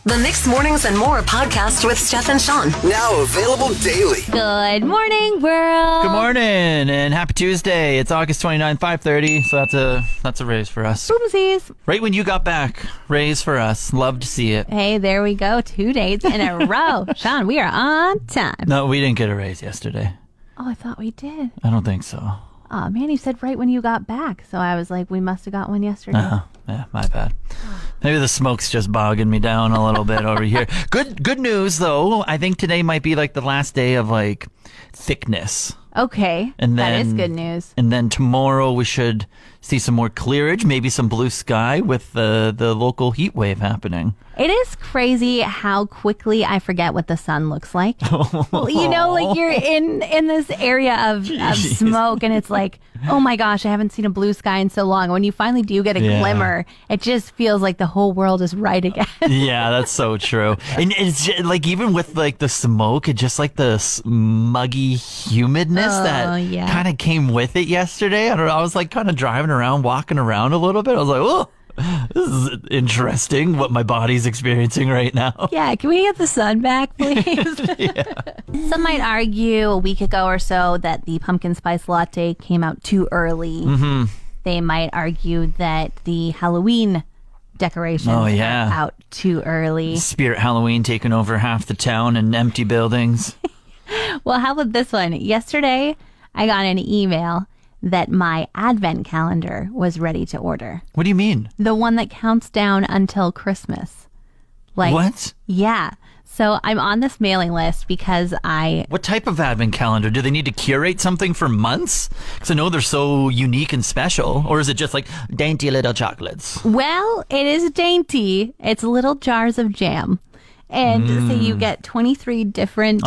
The Mixed Mornings and More podcast with Steph and Sean. Now available daily. Good morning, world. Good morning and happy Tuesday. It's August 29th, 5:30, so that's a raise for us. Boomsies. Right when you got back, raise for us. Love to see it. Hey, there we go. 2 days in a row. Sean, we are on time. No, we didn't get a raise yesterday. Oh, I thought we did. I don't think so. Oh, man, you said right when you got back. So I was like, we must have got one yesterday. Yeah, my bad. Maybe the smoke's just bogging me down a little bit over here. Good news, though. I think today might be like the last day of like thickness. Okay, And that then- is good news. And then tomorrow we should see some more clearage, maybe some blue sky with the local heat wave happening. It is crazy how quickly I forget what the sun looks like. Well, you know, like you're in this area of smoke and it's like, oh my gosh, I haven't seen a blue sky in so long. When you finally do get a glimmer, it just feels like the whole world is right again. Yeah, that's so true. And it's just, like even with like the smoke, it just like the muggy humidness that kind of came with it yesterday. I don't know. I was like kind of driving around, walking around a little bit. I was like, oh, this is interesting what my body's experiencing right now. Yeah, can we get the sun back, please? Some might argue a week ago or so that the pumpkin spice latte came out too early. Mm-hmm. They might argue that the Halloween decorations are out too early. Spirit Halloween taking over half the town and empty buildings. Well, how about this one? Yesterday, I got an email that my advent calendar was ready to order. What do you mean? The one that counts down until Christmas. Like, What? Yeah. So I'm on this mailing list because What type of advent calendar? Do they need to curate something for months? Because I know they're so unique and special. Or is it just like dainty little chocolates? Well, it is dainty. It's little jars of jam. And so you get 23 different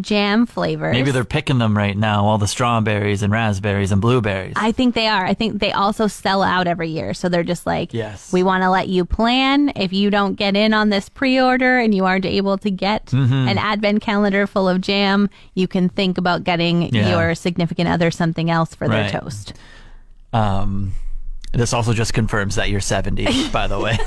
jam flavors. Maybe they're picking them right now, all the strawberries and raspberries and blueberries. I think they are. I think they also sell out every year. So they're just like, Yes. we want to let you plan. If you don't get in on this pre-order and you aren't able to get an advent calendar full of jam, you can think about getting your significant other something else for their toast. This also just confirms that you're 70, by the way.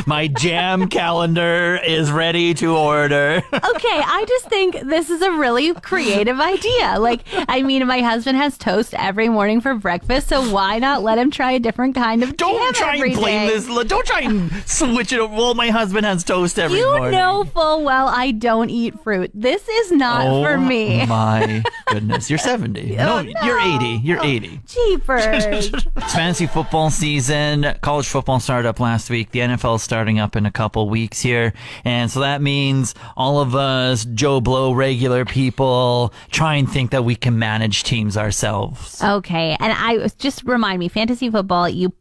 My jam calendar is ready to order. Okay, I just think this is a really creative idea. Like, I mean, my husband has toast every morning for breakfast, so why not let him try a different kind of Don't jam try every and blame day? this. Don't try and switch it. Well, my husband has toast every morning. You know full well I don't eat fruit. This is not for me. Oh, my goodness. You're 70. No, you're 80. You're 80. Jeepers. It's fantasy football season. College football started up last week. The NFL is starting up in a couple weeks here. And so that means all of us Joe Blow regular people try and think that we can manage teams ourselves. Okay, and just remind me, fantasy football, you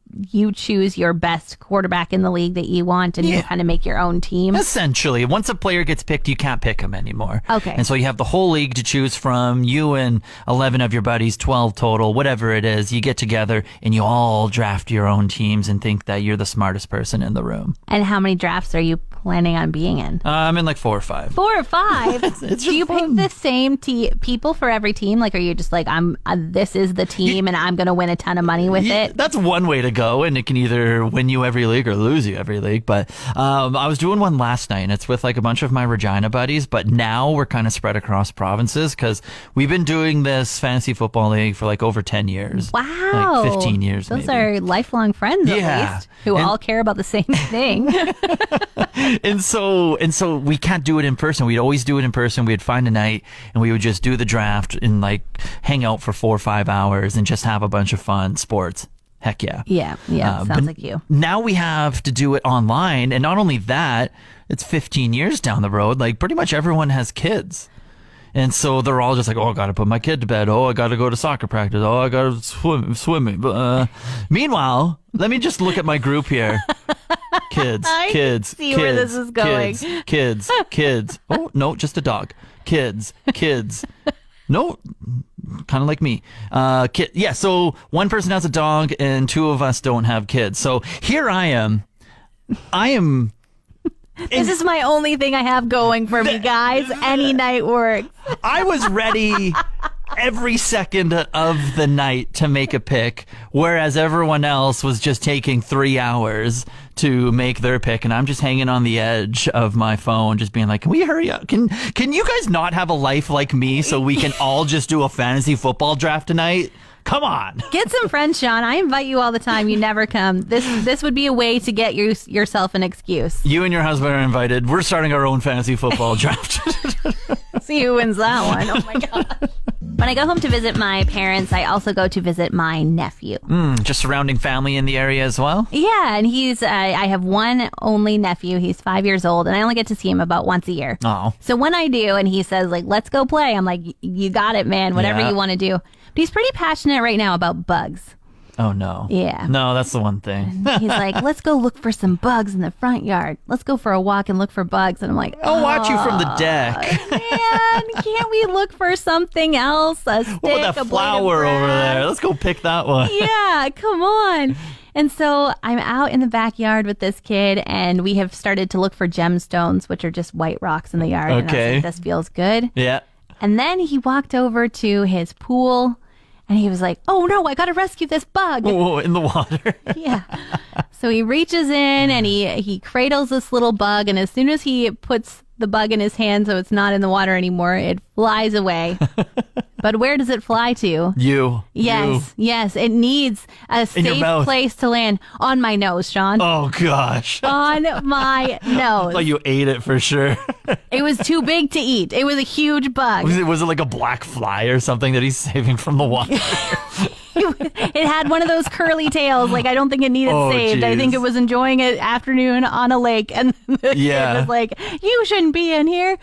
choose your best quarterback in the league that you want, and you kind of make your own team. Essentially, once a player gets picked, you can't pick him anymore. Okay. And so you have the whole league to choose from, you and 11 of your buddies, 12 total, whatever it is. You get together and you all draft your own teams and think that you're the smartest person in the room. And how many drafts are you planning on being in? I'm in like 4 or 5. 4 or 5? It's Do you just fun. pick the same people for every team? Like, are you just like, this is the team and I'm going to win a ton of money with it? That's one way to go, and it can either win you every league or lose you every league. But I was doing one last night, and it's with like a bunch of my Regina buddies, but now we're kind of spread across provinces because we've been doing this fantasy football league for like over 10 years. Wow. Like 15 years Those maybe. are lifelong friends, at least, who all care about the same thing. And so we can't do it in person. We'd always do it in person. We'd find a night and we would just do the draft and like hang out for 4 or 5 hours and just have a bunch of fun sports. Heck yeah. Yeah. Sounds but like you. Now we have to do it online. And not only that, it's 15 years down the road. Like pretty much everyone has kids. And so they're all just like, oh, I got to put my kid to bed. Oh, I got to go to soccer practice. Oh, I got to swimming. But meanwhile, let me just look at my group here. Kids. See where this is going. Kids. Oh, no, just a dog. Kids. No, kind of like me. Yeah, so one person has a dog and 2 of us don't have kids. So here I am. This is my only thing I have going for me, guys. Any night works. I was ready every second of the night to make a pick, whereas everyone else was just taking 3 hours to make their pick, and I'm just hanging on the edge of my phone, just being like, can we hurry up? Can you guys not have a life like me so we can all just do a fantasy football draft tonight? Come on. Get some friends, Sean. I invite you all the time. You never come. This would be a way to get yourself an excuse. You and your husband are invited. We're starting our own fantasy football draft. See who wins that one. Oh my gosh. When I go home to visit my parents, I also go to visit my nephew. Just surrounding family in the area as well? Yeah, and he's, I have one only nephew. He's 5 years old, and I only get to see him about once a year. Oh. So when I do, and he says, like, let's go play, I'm like, you got it, man, whatever Yeah. you want to do. But he's pretty passionate right now about bugs. Oh, no. Yeah. No, that's the one thing. He's like, let's go look for some bugs in the front yard. Let's go for a walk and look for bugs. And I'm like, I'll watch you from the deck. man, can't we look for something else? A stick, What about a that blade of flower over grass? there? Let's go pick that one. Yeah, come on. And so I'm out in the backyard with this kid, and we have started to look for gemstones, which are just white rocks in the yard. And I was Okay. like, this feels good. Yeah. And then he walked over to his pool, and he was like, oh no, I got to rescue this bug. Whoa, in the water. Yeah. So he reaches in and he cradles this little bug, and as soon as he puts the bug in his hand so it's not in the water anymore, it flies away. But where does it fly to? You. Yes. It needs a In your safe mouth. place to land. On my nose, Sean. Oh, gosh. On my nose. Like you ate it for sure. It was too big to eat. It was a huge bug. Was it like a black fly or something that he's saving from the water? It had one of those curly tails. Like, I don't think it needed Oh, saved. I geez. think it was enjoying an afternoon on a lake, and the Yeah. kid was like, you shouldn't be in here.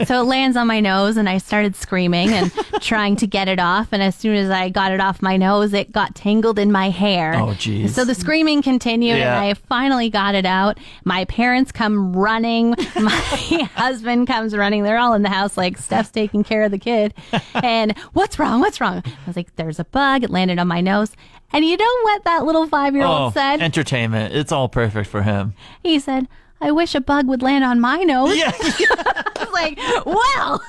So it lands on my nose, and I started screaming and trying to get it off. And as soon as I got it off my nose, it got tangled in my hair. Oh, geez. So the screaming continued, Yeah. and I finally got it out. My parents come running. My husband comes running. They're all in the house, like, Steph's taking care of the kid. And what's wrong? What's wrong? I was like, there's a bug. It landed on my nose. And you know what that little 5-year-old said? Entertainment. It's all perfect for him. He said, I wish a bug would land on my nose. Yeah. I was like, well,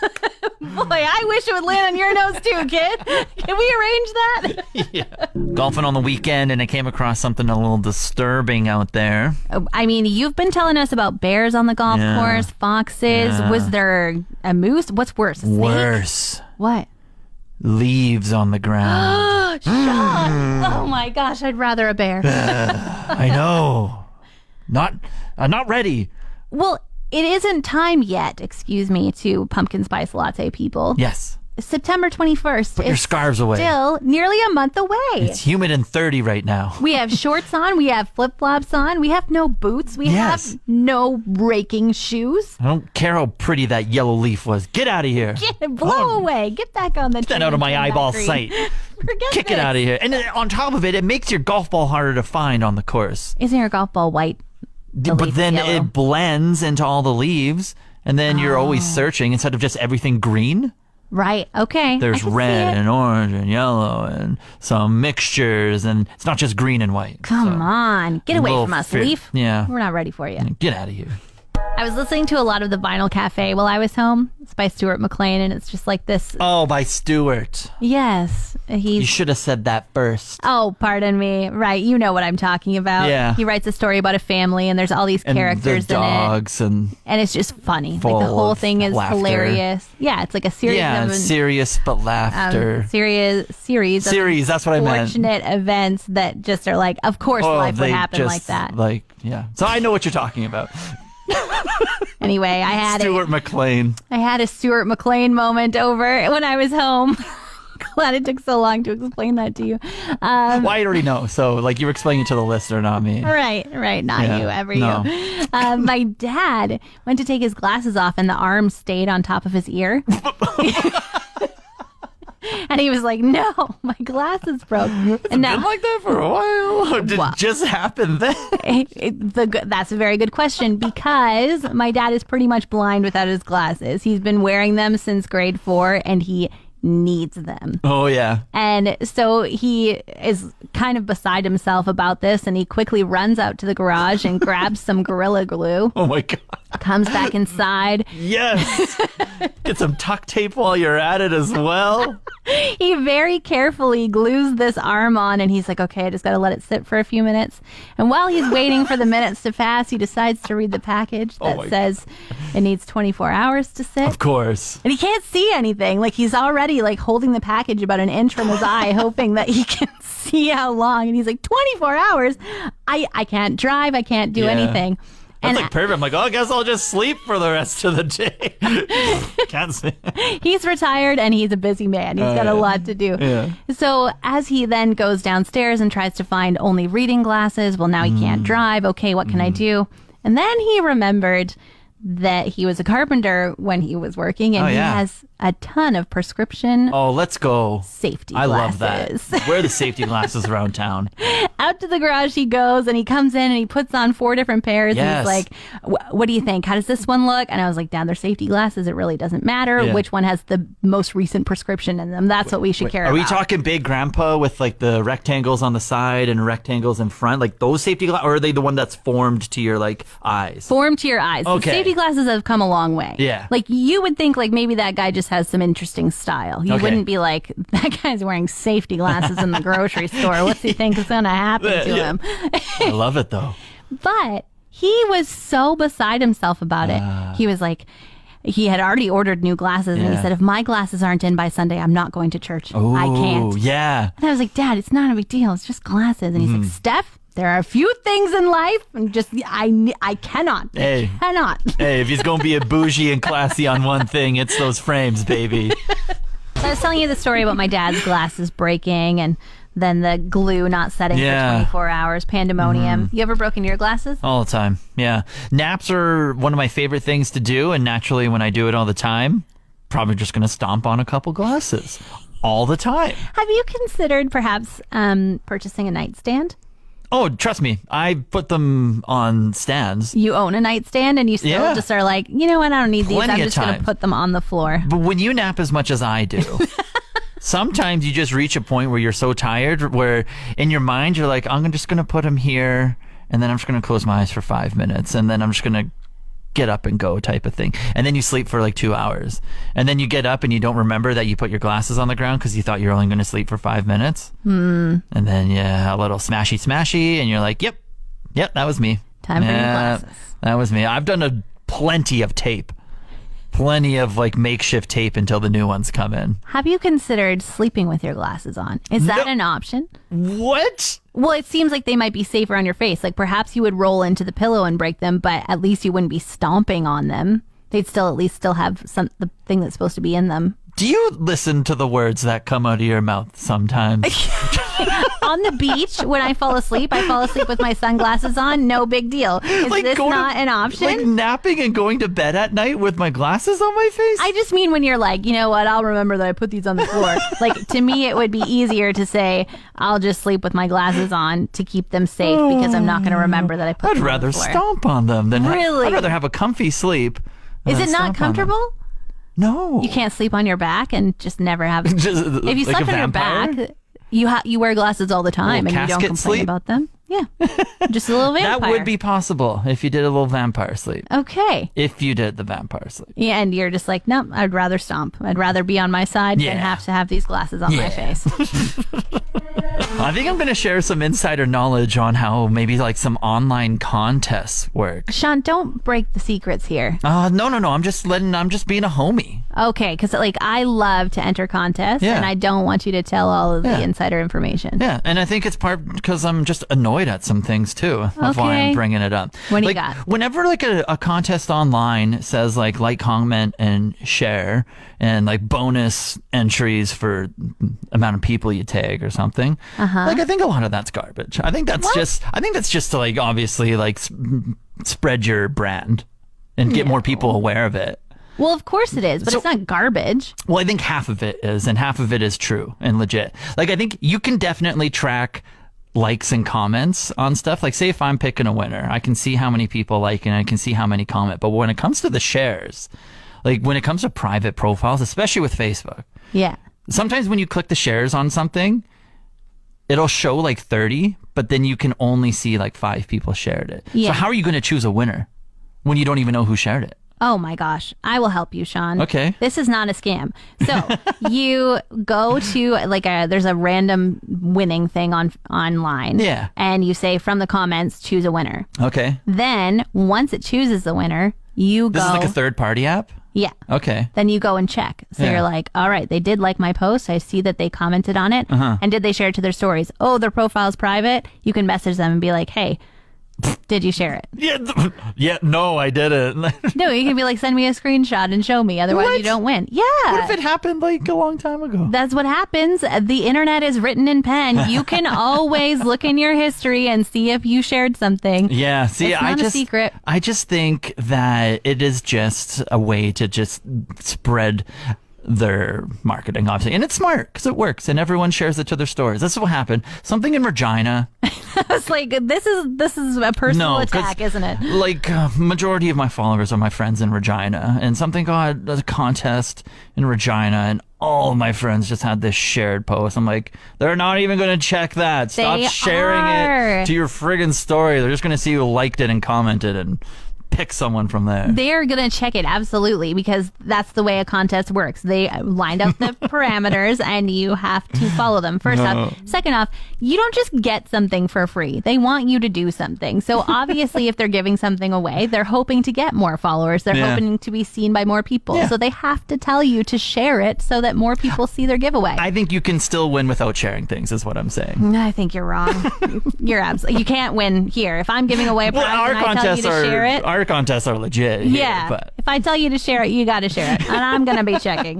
boy, I wish it would land on your nose too, kid. Can we arrange that? Golfing on the weekend, and I came across something a little disturbing out there. I mean, you've been telling us about bears on the golf Yeah. course, foxes. Yeah. Was there a moose? What's worse? A snake? Worse. What? Leaves on the ground. Sean! Oh my gosh, I'd rather a bear. I know. Not ready. Well, it isn't time yet, excuse me, to pumpkin spice latte people. Yes. September 21st. Put your It's scarves away. Still nearly a month away. It's humid and 30 right now. We have shorts on. We have flip-flops on. We have no boots. We Yes. have no raking shoes. I don't care how pretty that yellow leaf was. Get out of here. Blow away. Get back on the Get that train out of my and turn eyeball back green. sight. Forget Kick it this. out of here. And then on top of it, it makes your golf ball harder to find on the course. Isn't your golf ball white? The But leaf then yellow. it blends into all the leaves, and then you're always searching instead of just everything green. Right. Okay. There's I can see red it. and orange and yellow and some mixtures, and it's not just green and white. Come on. Get away little from us, fear. Leaf. Yeah. We're not ready for you. Get out of here. I was listening to a lot of the Vinyl Cafe while I was home. It's by Stuart McLean, and it's just like this. Oh, by Stewart. Yes. You He's. should have said that first. Oh, pardon me. Right. You know what I'm talking about. Yeah. He writes a story about a family, and there's all these And characters the in it. dogs and And it's just funny. Full Like the whole of thing is laughter. hilarious. Yeah, it's like a series yeah, of serious but laughter. series of Series, that's what I meant. fortunate events that just are like, of course, life would they happen just, like that. Like, yeah. So I know what you're talking about. Anyway, I Stuart McLean. had a Stuart McLean moment over when I was home. Glad it took so long to explain that to you. Well, I already know. So, like, you're explaining it to the listener, not me. Right, not Yeah, you, ever no. you. My dad went to take his glasses off, and the arm stayed on top of his ear. And he was like, "No, my glasses broke." And Been now, like that for a while. Or did Wow. it just happen then? that's a very good question, because my dad is pretty much blind without his glasses. He's been wearing them since grade 4, and he needs them. Oh, yeah. And so he is kind of beside himself about this, and he quickly runs out to the garage and grabs some Gorilla Glue. Oh, my God. comes back inside. Yes. Get some tuck tape while you're at it as well. He very carefully glues this arm on, and he's like, okay, I just got to let it sit for a few minutes. And while he's waiting for the minutes to pass, he decides to read the package that says it needs 24 hours to sit. Of course. And he can't see anything. Like, he's already like holding the package about an inch from his eye, hoping that he can see how long. And he's like, 24 hours? I can't drive. I can't do anything. That's like perfect. I'm like, I guess I'll just sleep for the rest of the day. Can't see. He's retired and he's a busy man. He's got a lot to do. Yeah. So as he then goes downstairs and tries to find only reading glasses, well, now he can't drive. Okay, what can I do? And then he remembered that he was a carpenter when he was working, and he has a ton of prescription let's go. Safety I glasses. love that. Where are the safety glasses around town? Out to the garage he goes, and he comes in and he puts on 4 different pairs. Yes. And he's like, what do you think? How does this one look? And I was like, Dad, they're safety glasses. It really doesn't matter which one has the most recent prescription in them. That's what we should care about. Are we talking big grandpa with like the rectangles on the side and rectangles in front? Like those safety glasses? Or are they the one that's formed to your like eyes? Formed to your eyes. Okay. The safety glasses have come a long way. Yeah. Like you would think like maybe that guy just has some interesting style. You wouldn't be like, that guy's wearing safety glasses in the grocery store. What's he think is going to happen to him? I love it though. But he was so beside himself about it. He was like, he had already ordered new glasses, and he said, if my glasses aren't in by Sunday, I'm not going to church. I can't. Yeah. And I was like, Dad, it's not a big deal. It's just glasses. And he's like, Steph, there are a few things in life, and just I cannot. Hey. I cannot. Hey, if he's going to be a bougie and classy on one thing, it's those frames, baby. So I was telling you the story about my dad's glasses breaking, and then the glue not setting for 24 hours, pandemonium. You ever broken your glasses? All the time, yeah. Naps are one of my favorite things to do, and naturally when I do it all the time, probably just going to stomp on a couple glasses all the time. Have you considered perhaps purchasing a nightstand? Oh, trust me, I put them on stands. You own a nightstand and you still just are like, you know what, I don't need these. I'm just going to put them on the floor. But when you nap as much as I do, sometimes you just reach a point where you're so tired where in your mind you're like, I'm just going to put them here and then I'm just going to close my eyes for 5 minutes and then I'm just going to get up and go type of thing. And then you sleep for like 2 hours. And then you get up and you don't remember that you put your glasses on the ground because you thought you were only going to sleep for 5 minutes. And then a little smashy and you're like, yep, that was me. Time for new glasses. That was me. I've done plenty of tape. Plenty of like makeshift tape until the new ones come in. Have you considered sleeping with your glasses on? Is that an option? What? Well, it seems like they might be safer on your face. Like perhaps you would roll into the pillow and break them, but at least you wouldn't be stomping on them. They'd at least have the thing that's supposed to be in them. Do you listen to the words that come out of your mouth sometimes? On the beach, when I fall asleep with my sunglasses on. No big deal. Is like this not an option? Like napping and going to bed at night with my glasses on my face? I just mean when you're like, you know what, I'll remember that I put these on the floor. Like, to me, it would be easier to say, I'll just sleep with my glasses on to keep them safe because I'm not going to remember that I put them on the floor. I'd rather stomp on them than Really? I'd rather have a comfy sleep. Is it not comfortable? No. You can't sleep on your back and just never have. If you like slept on your back, you wear glasses all the time and you don't complain sleep? about them. Yeah, just a little vampire. That would be possible if you did a little vampire sleep. Okay. If you did the vampire sleep. Yeah, and you're just like, nope, I'd rather stomp. I'd rather be on my side than have to have these glasses on my face. I think I'm going to share some insider knowledge on how maybe like some online contests work. Sean, don't break the secrets here. No. I'm just being a homie. Okay, because like I love to enter contests, and I don't want you to tell all of the insider information. Yeah, and I think it's part because I'm just annoyed at some things too. Of why I'm bringing it up. What do you got? Whenever like a contest online says like comment, and share, and like bonus entries for amount of people you tag or something. Like I think a lot of that's garbage. I think that's just to like obviously like spread your brand and get more people aware of it. Well, of course it is, but it's not garbage. Well, I think half of it is, and half of it is true and legit. Like, I think you can definitely track likes and comments on stuff. Like, say if I'm picking a winner, I can see how many people like and I can see how many comment. But when it comes to the shares, like when it comes to private profiles, especially with Facebook, sometimes when you click the shares on something, it'll show like 30, but then you can only see like 5 people shared it. So how are you going to choose a winner? when you don't even know who shared it? Oh my gosh. I will help you, Sean. Okay. This is not a scam. So you go to there's a random winning thing online. Yeah. And you say from the comments, choose a winner. Okay. Then once it chooses the winner, you This go. is like a third-party app? Yeah. Okay. Then you go and check. So Yeah. you're like, all right, they did like my post. I see that they commented on it. And did they share it to their stories? Oh, their profile's private. You can message them and be like, hey, did you share it? Yeah, no, I didn't. No, you can be like, send me a screenshot and show me. Otherwise, What? you don't win. Yeah. What if it happened like a long time ago? That's what happens. The internet is written in pen. You can always look in your history and see if you shared something. Yeah, see, It's not a secret. I just think that it is just a way to just spread their marketing, obviously, and it's smart because it works, and everyone shares it to their stores. This is what happened. Something in Regina. It's like this is a personal attack, isn't it? Like majority of my followers are my friends in Regina, and something got a contest in Regina, and all of my friends just had this shared post. I'm like, they're not even going to check that. Stop They sharing are. it to your friggin' story. They're just going to see who liked it and commented and pick someone from there. They're going to check it, absolutely, because that's the way a contest works. They lined up the parameters and you have to follow them. First off. Second off, you don't just get something for free. They want you to do something. So obviously, if they're giving something away, they're hoping to get more followers. They're Yeah. hoping to be seen by more people. Yeah. So they have to tell you to share it so that more people see their giveaway. I think you can still win without sharing things, is what I'm saying. I think you're wrong. You're absolutely. You can't win here. If I'm giving away a prize and I tell you to share it, our contests are legit. Here, yeah. but If I tell you to share it, you got to share it, and I'm gonna be checking.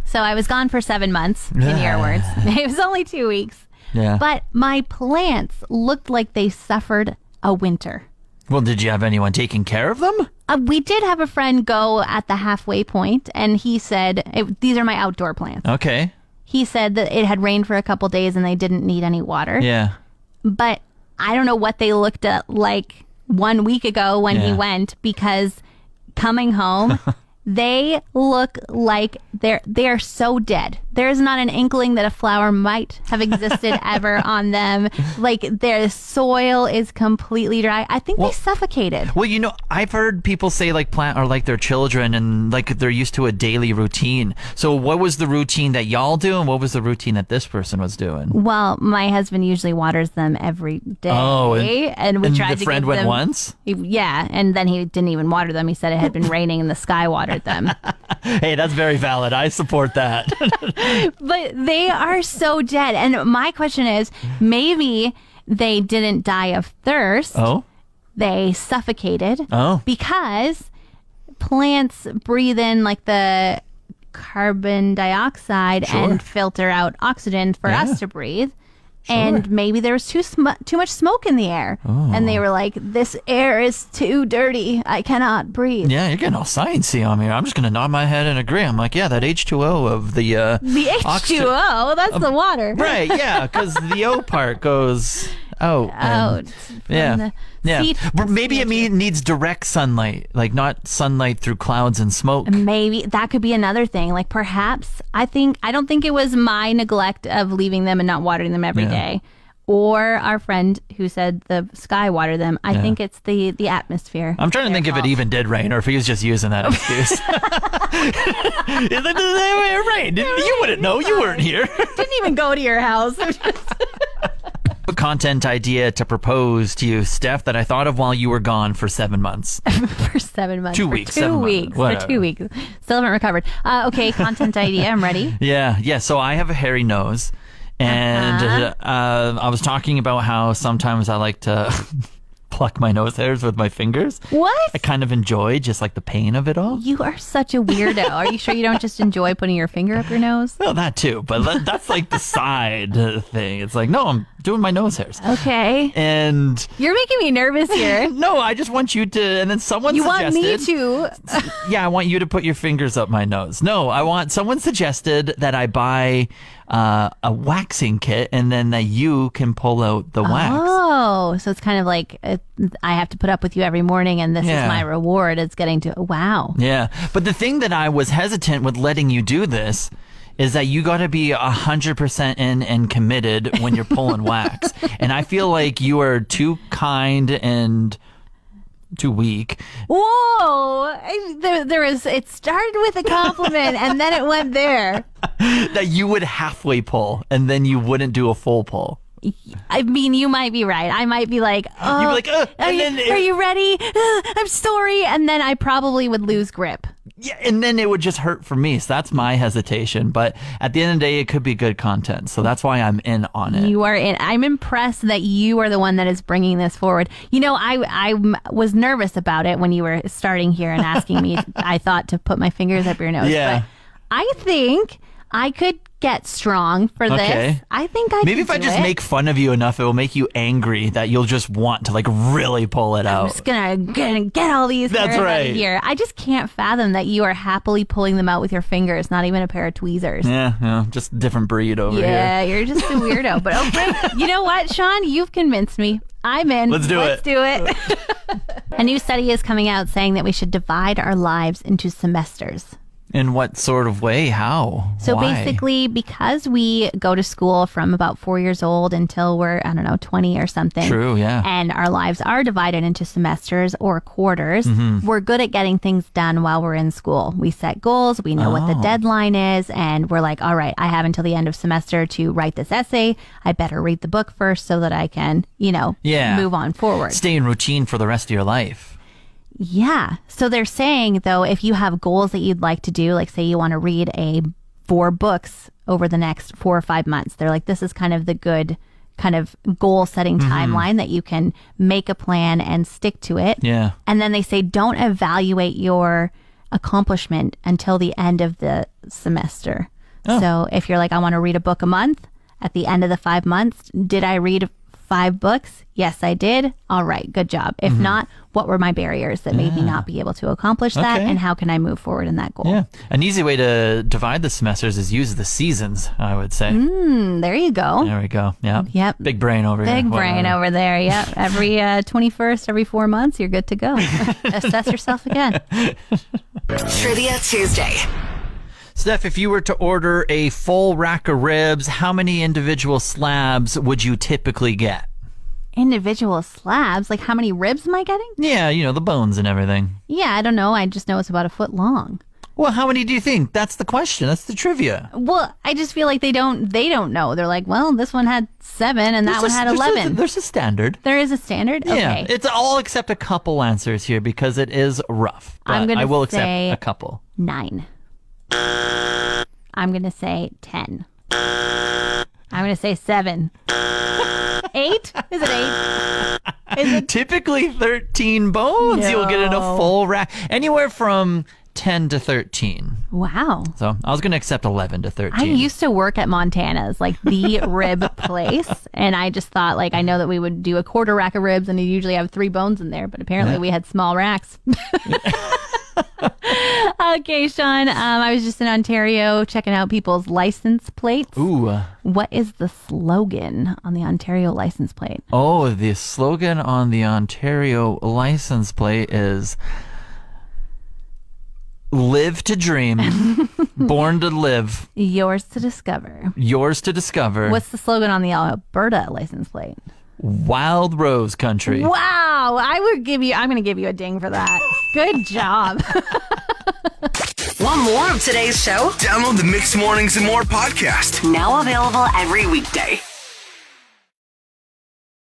So I was gone for 7 months. In your words, it was only 2 weeks, yeah. but my plants looked like they suffered a winter. Well, did you have anyone taking care of them? We did have a friend go at the halfway point, and he said, "These are my outdoor plants." Okay. He said that it had rained for a couple days and they didn't need any water. Yeah. But I don't know what they looked at like 1 week ago when he Yeah. went, because coming home, they look like they are so dead. There's not an inkling that a flower might have existed ever on them. Like their soil is completely dry. I think they suffocated. Well, you know, I've heard people say like plant are like their children and like they're used to a daily routine. So what was the routine that y'all do and what was the routine that this person was doing? Well, my husband usually waters them every day. Oh, and we and tried the to friend give went them, once? Yeah, and then he didn't even water them. He said it had been raining and the sky watered them. Hey, that's very valid. I support that. But they are so dead. And my question is, maybe they didn't die of thirst. Oh? They suffocated. Oh. Because plants breathe in like the carbon dioxide Sure. and filter out oxygen for Yeah. us to breathe. And maybe there was too much smoke in the air. Oh. And they were like, this air is too dirty. I cannot breathe. Yeah, you're getting all sciencey on me. I'm just going to nod my head and agree. I'm like, yeah, that H2O of the... The H2O, that's the water. Right, yeah, because the O part goes out. Out. and- from Yeah. the Yeah. seed- But maybe it needs direct sunlight, like not sunlight through clouds and smoke. Maybe that could be another thing. Like perhaps I don't think it was my neglect of leaving them and not watering them every day, Yeah. or our friend who said the sky watered them. I Yeah. think it's the atmosphere. I'm trying to think if it even did rain or if he was just using that excuse. It rained. You wouldn't know. You weren't here. Didn't even go to your house. A content idea to propose to you, Steph, that I thought of while you were gone for 7 months. For 7 months. 2 For weeks, 2 7 months, weeks. For whatever. 2 weeks. Still haven't recovered. Okay, content idea. I'm ready. Yeah. So I have a hairy nose, and I was talking about how sometimes I like to pluck my nose hairs with my fingers. What? I kind of enjoy just like the pain of it all. You are such a weirdo. Are you sure you don't just enjoy putting your finger up your nose? Well, that too, but that's like the side thing. It's like, no, I'm doing my nose hairs. Okay. And You're making me nervous here. no, I just want you to, and then someone You want suggested. me to? Yeah, I want you to put your fingers up my nose. No, someone suggested that I buy a waxing kit and then that you can pull out the wax. Oh, so it's kind of like I have to put up with you every morning, and this Yeah. is my reward. It's getting to wow. Yeah, but the thing that I was hesitant with letting you do this is that you got to be 100% in and committed when you're pulling wax. And I feel like you are too kind and too weak. Whoa! It started with a compliment and then it went there. That you would halfway pull and then you wouldn't do a full pull. I mean, you might be right. I might be like, oh, You'd be like, are you ready? I'm sorry. And then I probably would lose grip. Yeah, and then it would just hurt for me. So that's my hesitation. But at the end of the day, it could be good content. So that's why I'm in on it. You are in. I'm impressed that you are the one that is bringing this forward. You know, I was nervous about it when you were starting here and asking me. I thought to put my fingers up your nose. Yeah. But I think I could get strong for this. Okay. I think I Maybe could if I do just it. make fun of you enough, it will make you angry that you'll just want to like really pull it I'm out. just gonna get all these That's hairs out right. of here. I just can't fathom that you are happily pulling them out with your fingers, not even a pair of tweezers. Yeah, just a different breed over Yeah, here. you're just a weirdo. But okay, you know what, Sean? You've convinced me. I'm in. Let's do it. A new study is coming out saying that we should divide our lives into semesters. In what sort of way? How? So Why? basically, because we go to school from about 4 years old until we're, 20 or something. True, yeah. And our lives are divided into semesters or quarters. Mm-hmm. We're good at getting things done while we're in school. We set goals. We know what the deadline is. And we're like, all right, I have until the end of semester to write this essay. I better read the book first so that I can, move on forward. Stay in routine for the rest of your life. Yeah. So they're saying, though, if you have goals that you'd like to do, like say you want to read 4 books over the next 4 or 5 months, they're like, this is kind of the good kind of goal setting timeline that you can make a plan and stick to it. Yeah. And then they say, don't evaluate your accomplishment until the end of the semester. So if you're like, I want to read a book a month, at the end of the 5 months, did I read 5 books? Yes, I did. All right, good job. If not, what were my barriers that made me not be able to accomplish that? Okay. And how can I move forward in that goal? Yeah. An easy way to divide the semesters is use the seasons, I would say. There you go. There we go. Yeah. Yep. Big brain over here. Big brain Whatever. over there. Yep. Every 21st, every 4 months, you're good to go. Assess yourself again. Trivia Tuesday. Steph, if you were to order a full rack of ribs, how many individual slabs would you typically get? Individual slabs? Like how many ribs am I getting? Yeah, the bones and everything. Yeah, I don't know. I just know it's about a foot long. Well, how many do you think? That's the question. That's the trivia. Well, I just feel like they don't know. They're like, well, this one had 7 and that one had 11. There's a standard. There is a standard? Yeah, Okay. it's all except a couple answers here because it is rough. But I'm gonna I will say- accept a couple. 9. I'm going to say 10. I'm going to say 7. 8? Is it 8? Is it? Typically 13 bones you'll get in a No. full rack. Anywhere from 10 to 13. Wow. So I was going to accept 11 to 13. I used to work at Montana's, like the rib place. And I just thought, like, I know that we would do a quarter rack of ribs and you usually have 3 bones in there. But apparently we had small racks. Okay, Sean, I was just in Ontario checking out people's license plates. Ooh. What is the slogan on the Ontario license plate? Oh, the slogan on the Ontario license plate is live to dream, born to live, Yours to discover. yours to discover, What's the slogan on the Alberta license plate? wild rose country. Wow, I'm going to give you a ding for that. Good job. Want more of today's show? Download the Mixed Mornings and More podcast. Now available every weekday.